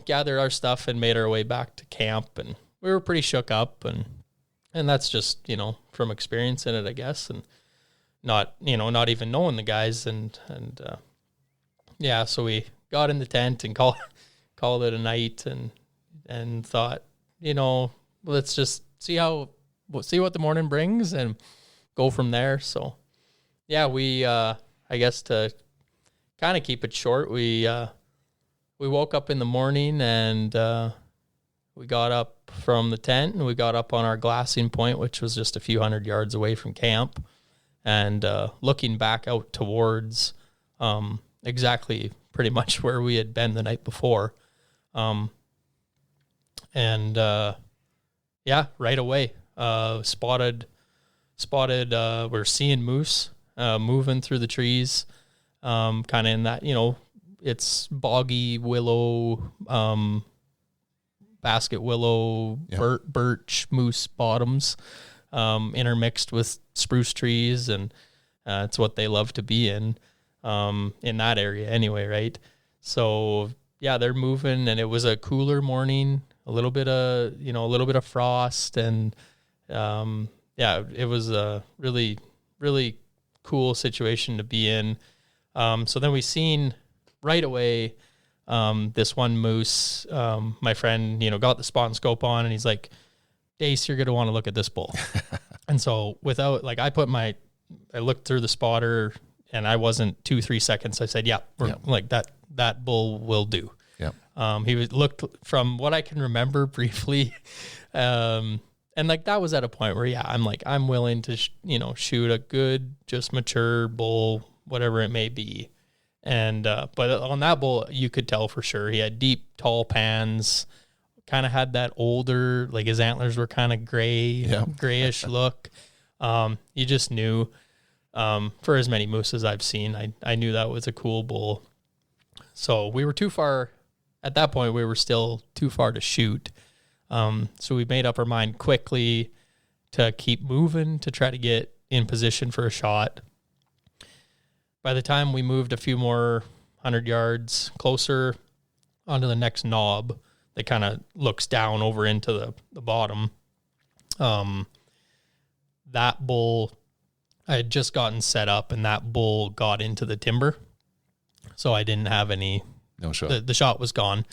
gathered our stuff and made our way back to camp, and we were pretty shook up, and that's just, from experience in it, I guess, and not even knowing the guys, and so we got in the tent and called it a night, and thought, let's just see what the morning brings and go from there. So we, I guess to kind of keep it short, we woke up in the morning, and we got up from the tent, and we got up on our glassing point, which was just a few hundred yards away from camp, and looking back out towards exactly pretty much where we had been the night before. Right away, spotted, we're seeing moose moving through the trees, kind of in that, it's boggy willow, basket willow, birch, moose bottoms, intermixed with spruce trees, and it's what they love to be in that area anyway, right? So they're moving, and it was a cooler morning, a little bit of frost, and it was a really, really cool situation to be in. So then we seen right away this one moose. My friend, got the spot and scope on, and he's like, Dayce, you're going to want to look at this bull. And so I looked through the spotter, and I wasn't 2-3 seconds. I said, like that bull will do. Yeah. He looked, from what I can remember briefly. And like, that was at a point where, I'm willing to, shoot a good, just mature bull, whatever it may be. And, but on that bull, you could tell for sure he had deep, tall pans, kind of had that older, like his antlers were kind of grayish look. You just knew, for as many moose as I've seen, I knew that was a cool bull. So we were too far at that point. We were still too far to shoot. So we made up our mind quickly to keep moving to try to get in position for a shot. By the time we moved a few more 100 yards closer onto the next knob that kind of looks down over into the bottom, that bull, I had just gotten set up, and that bull got into the timber. So I didn't have any. No shot. The shot was gone.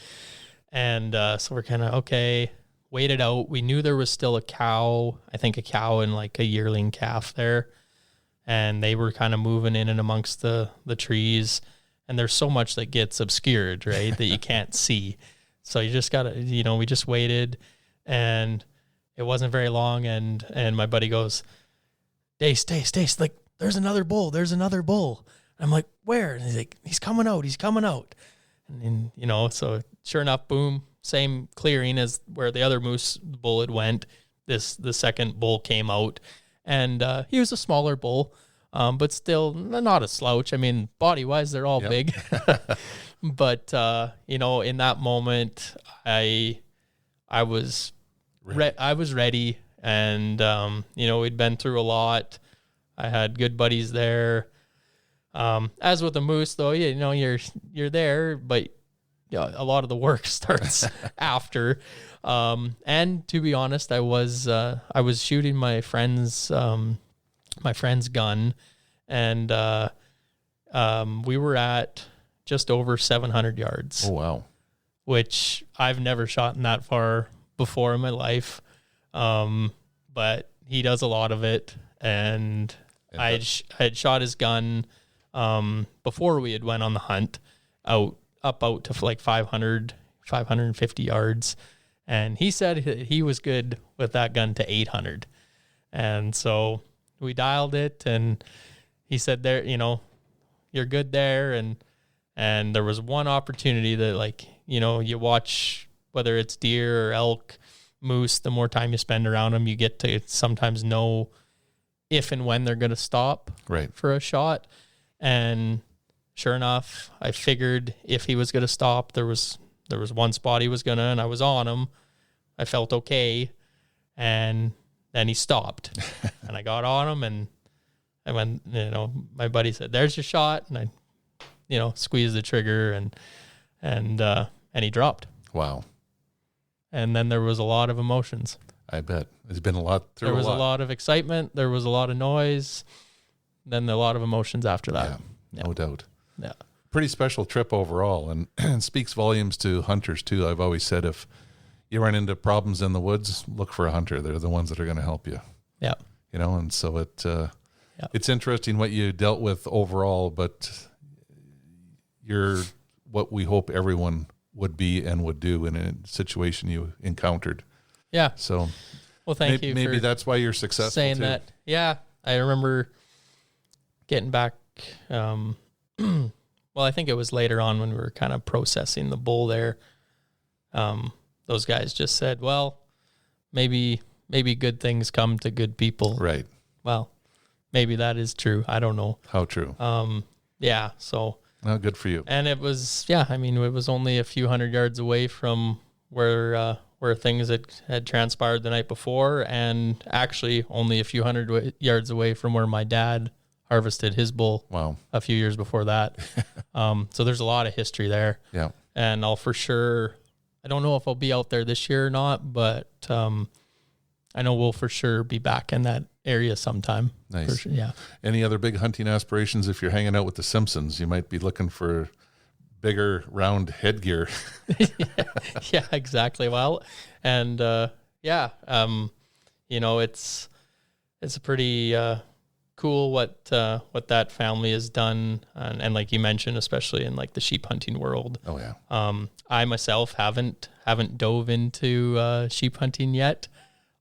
And so we're kind of, okay, waited out. We knew there was still a cow and like a yearling calf there. And they were kind of moving in and amongst the trees. And there's so much that gets obscured, right, that you can't see. So you just got to, we just waited. And it wasn't very long. And my buddy goes, Dayce, like, there's another bull. I'm like, where? And he's like, he's coming out. And so sure enough, boom, same clearing as where the other moose bull went. The second bull came out, and he was a smaller bull, but still not a slouch. I mean, body wise, they're all big. But in that moment, I was ready, and we'd been through a lot. I had good buddies there. As with the moose, though, you're there, but a lot of the work starts after. And to be honest, I was shooting my friend's gun, and we were at just over 700 yards. Oh wow! Which I've never shot in that far before in my life. But he does a lot of it. And I had shot his gun before we had went on the hunt out to like 550 yards. And he said he was good with that gun to 800. And so we dialed it, and he said, there, you're good there. And there was one opportunity that, like, you watch, whether it's deer or elk, moose, the more time you spend around them, you get to sometimes know if and when they're going to stop for a shot. And sure enough, I figured if he was going to stop, there was one spot he was going to, and I was on him. I felt okay. And then he stopped and I got on him, and I went, my buddy said, there's your shot. And I, squeezed the trigger and he dropped. Wow. And then there was a lot of emotions. I bet it's been a lot. There was a lot of excitement. There was a lot of noise. Then a lot of emotions after that. Yeah, no doubt. Yeah. Pretty special trip overall, and speaks volumes to hunters too. I've always said, if you run into problems in the woods, look for a hunter. They're the ones that are going to help you. Yeah. And so it's interesting what you dealt with overall, but you're what we hope everyone would be and would do in a situation you encountered. Yeah. So, well, thank you. Maybe that's why you're successful. Saying too. that. Yeah. I remember getting back. Well, I think it was later on when we were kind of processing the bull there. Those guys just said, well, maybe good things come to good people. Right. Well, maybe that is true. I don't know. How true? Yeah. So. Well, good for you. And it was, it was only a few hundred yards away from where things had transpired the night before, and actually only a few hundred yards away from where my dad harvested his bull. Wow. A few years before that. So there's a lot of history there. Yeah. And I don't know if I'll be out there this year or not, but I know we'll for sure be back in that area sometime. Nice. Sure, yeah. Any other big hunting aspirations? If you're hanging out with the Simpsons, you might be looking for bigger round headgear. Yeah, exactly. Well, and it's a pretty cool what that family has done, and like you mentioned, especially in like the sheep hunting world. Oh yeah. I myself haven't dove into sheep hunting yet,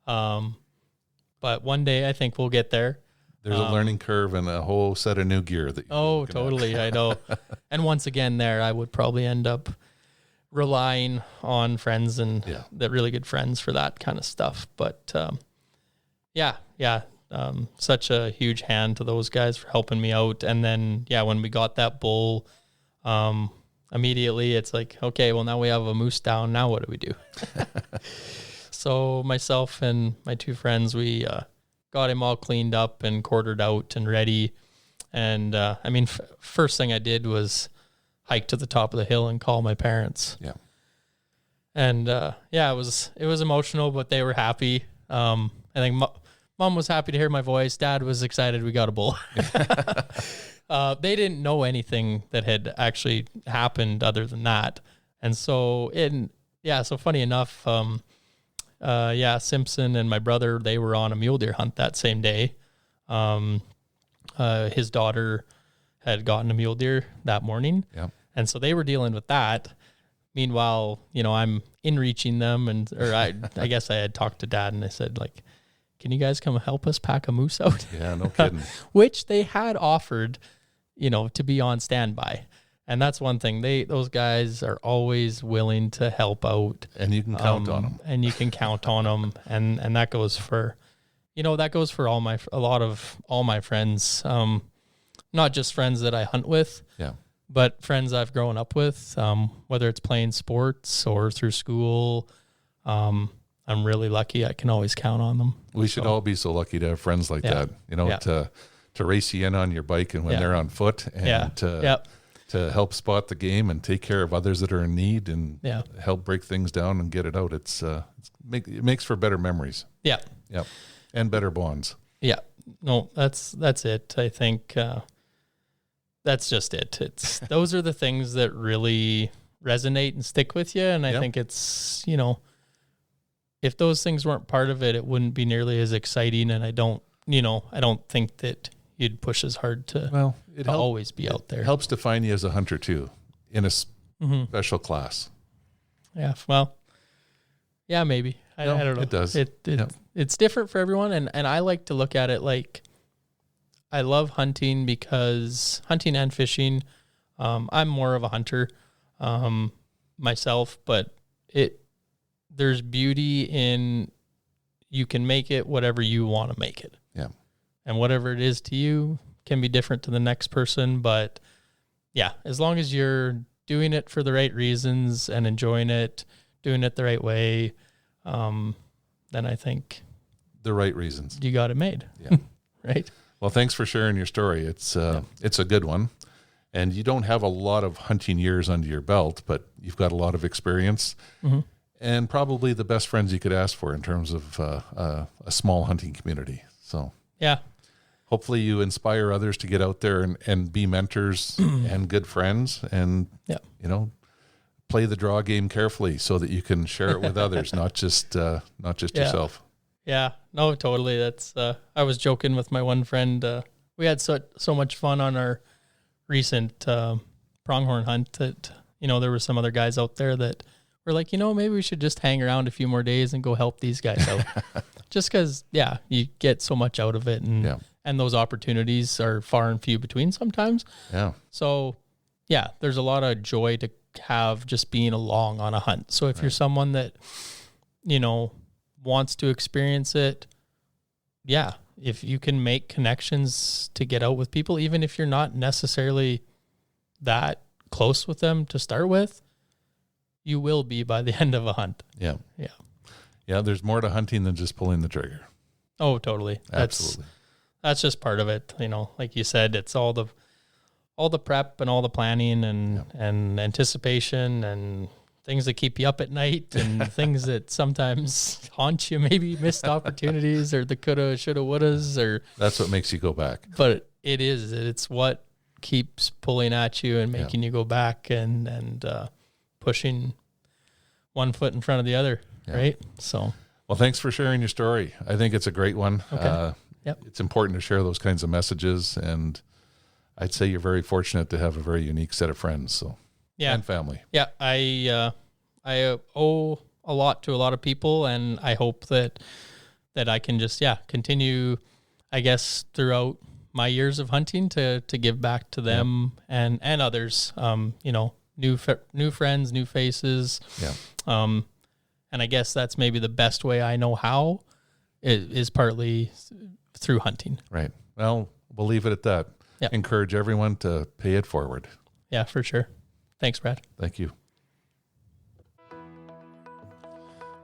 but one day I think we'll get there. There's a learning curve and a whole set of new gear that. Totally, I know. And once again, there I would probably end up relying on friends and the really good friends for that kind of stuff. But such a huge hand to those guys for helping me out. And then when we got that bull, immediately it's like, okay, well now we have a moose down. Now what do we do? So myself and my two friends, we got him all cleaned up and quartered out and ready. And first thing I did was hike to the top of the hill and call my parents. Yeah. And it was emotional, but they were happy. I think Mom was happy to hear my voice. Dad was excited we got a bull. They didn't know anything that had actually happened other than that. And so so funny enough, Simpson and my brother, they were on a mule deer hunt that same day. His daughter had gotten a mule deer that morning. Yeah. And so they were dealing with that. Meanwhile, I'm in reaching them, I guess I had talked to Dad and I said, like, can you guys come help us pack a moose out? Yeah, no kidding. Which they had offered, to be on standby. And that's one thing. Those guys are always willing to help out. And you can count on them. And you can count on them. And that goes for, all my friends. Not just friends that I hunt with. Yeah. But friends I've grown up with, whether it's playing sports or through school. I'm really lucky. I can always count on them. We should all be so lucky to have friends like that, to race you in on your bike and when they're on foot, and to help spot the game and take care of others that are in need and help break things down and get it out. It makes for better memories. Yeah. Yeah. And better bonds. Yeah. No, that's it. I think that's just it. Those are the things that really resonate and stick with you. And I think it's, if those things weren't part of it, it wouldn't be nearly as exciting. And I don't think that you'd push as hard to always be out there. It helps define you as a hunter too, in a special class. Yeah. Well, yeah, maybe. I don't know. It does. It's different for everyone. And I like to look at it like, I love hunting because hunting and fishing, I'm more of a hunter myself, but there's beauty in, you can make it whatever you want to make it. Yeah. And whatever it is to you can be different to the next person. But yeah, as long as you're doing it for the right reasons and enjoying it, doing it the right way, then I think the right reasons. You got it made. Yeah. Right. Well, thanks for sharing your story. It's a good one. And you don't have a lot of hunting years under your belt, but you've got a lot of experience and probably the best friends you could ask for in terms of a small hunting community. So yeah, hopefully you inspire others to get out there and be mentors and good friends and, play the draw game carefully so that you can share it with others, not just yourself. Yeah, no, totally. That's, I was joking with my one friend. We had so much fun on our recent pronghorn hunt that, there were some other guys out there that were like, maybe we should just hang around a few more days and go help these guys out. Just because, you get so much out of it. And those opportunities are far and few between sometimes. Yeah. So, there's a lot of joy to have just being along on a hunt. So if you're someone that, wants to experience it, if you can make connections to get out with people, even if you're not necessarily that close with them to start with, you will be by the end of a hunt. Yeah. There's more to hunting than just pulling the trigger. Oh, totally. Absolutely. That's just part of it. Like you said, it's all the prep and all the planning and anticipation and things that keep you up at night and things that sometimes haunt you, maybe missed opportunities or the coulda, shoulda, wouldas, or that's what makes you go back. But it's what keeps pulling at you and making you go back and pushing one foot in front of the other. Right. So, well, thanks for sharing your story. I think it's a great one. Okay. It's important to share those kinds of messages, and I'd say you're very fortunate to have a very unique set of friends. So. And family. Yeah, I owe a lot to a lot of people, and I hope that I can just continue, I guess, throughout my years of hunting to give back to them and others. New friends, new faces. Yeah. And I guess that's maybe the best way I know how is partly through hunting. Right. Well, we'll leave it at that. Yeah. Encourage everyone to pay it forward. Yeah, for sure. Thanks, Brad. Thank you.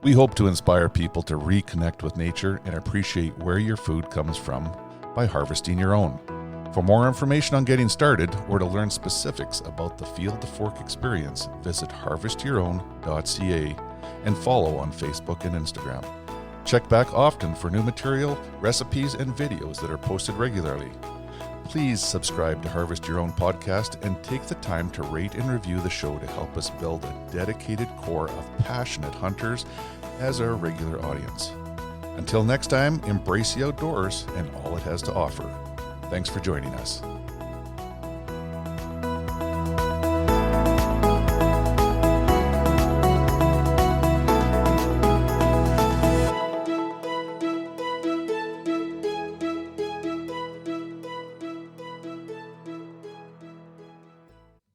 We hope to inspire people to reconnect with nature and appreciate where your food comes from by harvesting your own. For more information on getting started or to learn specifics about the Field to Fork experience, visit harvestyourown.ca and follow on Facebook and Instagram. Check back often for new material, recipes, and videos that are posted regularly. Please subscribe to Harvest Your Own podcast and take the time to rate and review the show to help us build a dedicated core of passionate hunters as our regular audience. Until next time, embrace the outdoors and all it has to offer. Thanks for joining us.